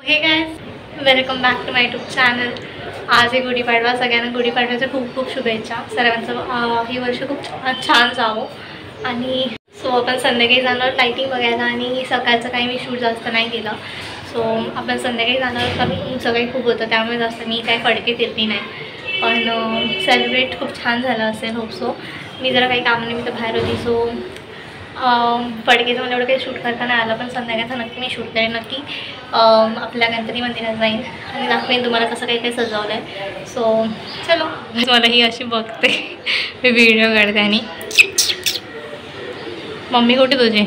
Okay guys, welcome back to my YouTube channel. आज आहे गुढीपाडवा. सगळ्यांना गुढीपाडव्याच्या खूप खूप शुभेच्छा. सर्वांचं हे वर्ष खूप छान जावो. आणि सो आपण संध्याकाळी जाणार लाईटिंग बघायला. आणि सकाळचं काही मी शूट जास्त नाही केलं. सो आपण संध्याकाळी जाणार, कारण सकाळी खूप होतं, त्यामुळे जास्त मी काय फडके फिरली नाही. पण सेलिब्रेट खूप छान झालं असेल, होप सो. मी जरा काही कामानिमित्त बाहेर होती, सो फडकेचं मला एवढं काही शूट करता नाही आलं. पण संध्याकाळचं नक्की मी शूट करेन. नक्की आपल्या गणपती मंदिरात जाईन आणि दाखवेन तुम्हाला कसं काही काही सजवलं आहे. सो चलो, मला ही अशी बघते मी व्हिडिओ काढते. आणि मम्मी कुठे तुझी?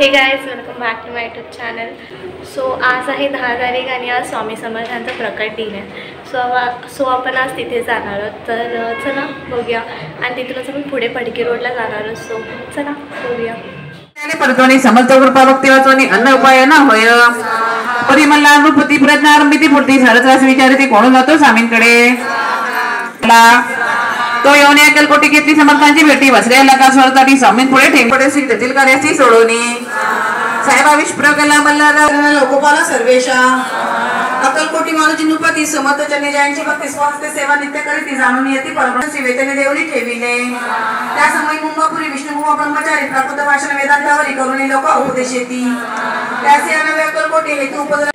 Hey guys, welcome back to my YouTube channel. So आज आहे 10 तारीख आणि आज स्वामी समर्थांचा प्रकट दिन आहे. सो आपण आज तिथे जाणार आहोत. तर चला बघूया. आणि तिथूनच आपण पुढे पडकी रोडला जाणार आहोत. सो चला बघूया. परतोनी समर्थ कृपा भक्ती वाचोनी अन्न उपाय न होय परिमला नृपती प्रज्ञारंभिती पूर्ती सरत्रास विचारते कोण जातो स्वामींकडे. तो येऊन अक्कलकोटी घेतली समर्थांची भेटी बसलेला का स्वरताटी स्वामीं पुढे ठेंगपडे सिद्ध तेथील कार्याची सोडवणी साहेबा विष्प्रकला मल्हार लोकपाला सर्वेशा अक्कलकोटी मालूची नृपती समर्थ जन्यजयांची भक्ती स्वास्थ्य सेवा नित्य करीती जाणून येते परब्रह्म वेतने देवनी ठेविले. त्या समय मुंबापुरी विष्णुभुवा ब्रह्मचारी प्राकृत भाषण वेदांतावरी करुणी लोक उपदेश येती. त्याचे अनव्य अक्कलकोटी हेतू उपद्र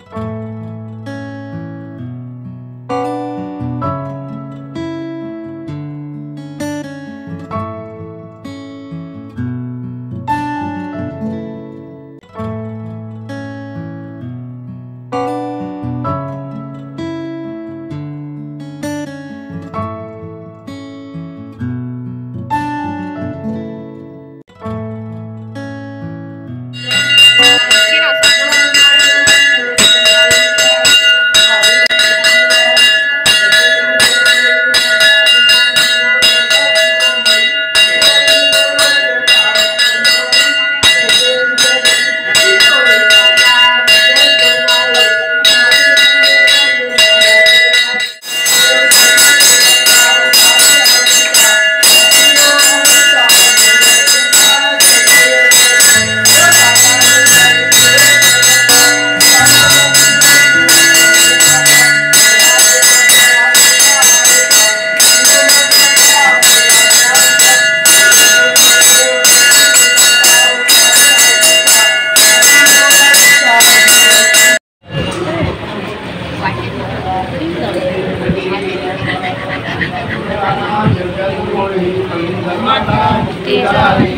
गणपतीचा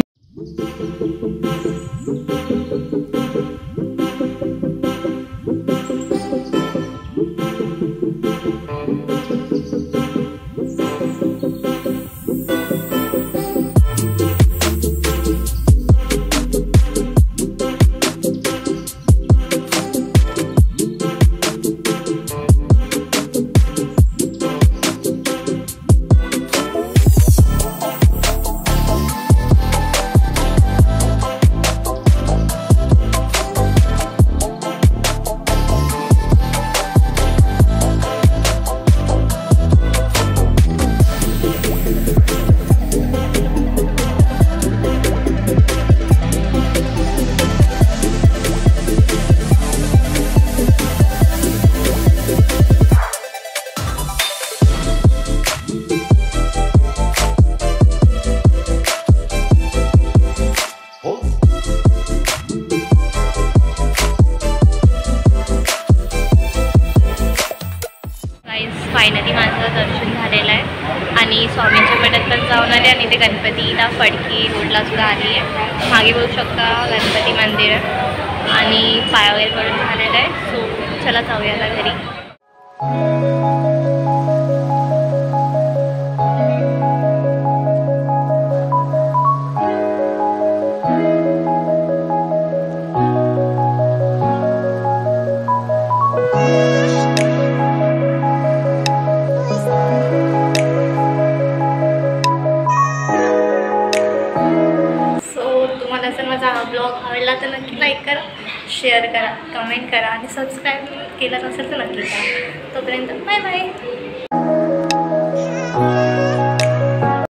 फायनली माझं दर्शन झालेलं आहे आणि स्वामींच्या मठात पण जाऊन आले आणि ते गणपतीला फडकी रोडला सुद्धा आली आहे. मागे बघू शकता गणपती मंदिर आणि पाय वगैरे पडून झालेलं आहे. सो चला जाऊया आता घरी. जर माझा हा ब्लॉग आवडला तर नक्की लाईक करा, शेअर करा, कमेंट करा आणि सबस्क्राईब केलं नसेल तर नक्की करा. तोपर्यंत बाय बाय.